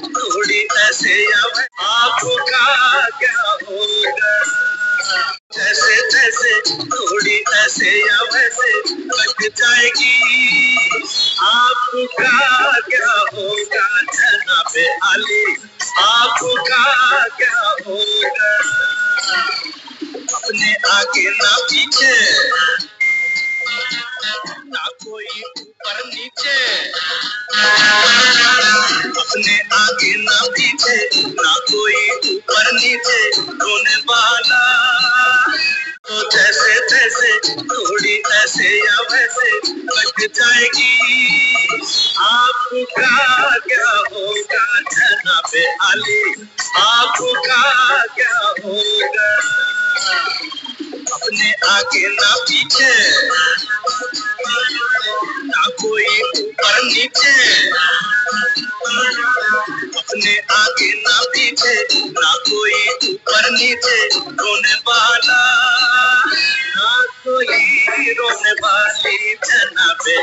थोड़ी ऐसे या आपका क्या होगा। जैसे जैसे थोड़ी ऐसे या वैसे लग जाएगी, आपका क्या होगा जनाब अली, आपका क्या होगा। अपने आगे ना पीछे, ना कोई ऊपर नीचे, अपने आगे ना पीछे, ना कोई ऊपर नीचे होने वाला। तो जैसे जैसे थोड़ी ऐसे या वैसे लग जाएगी, आपका क्या होगा जनाब अली, आपका क्या होगा। अपने आगे ना पीछे, ना कोई ऊपर नीचे, अपने आगे ना पीछे, ना कोई ऊपर नीचे होने वाला, ना कोई रोने वाली जनाबे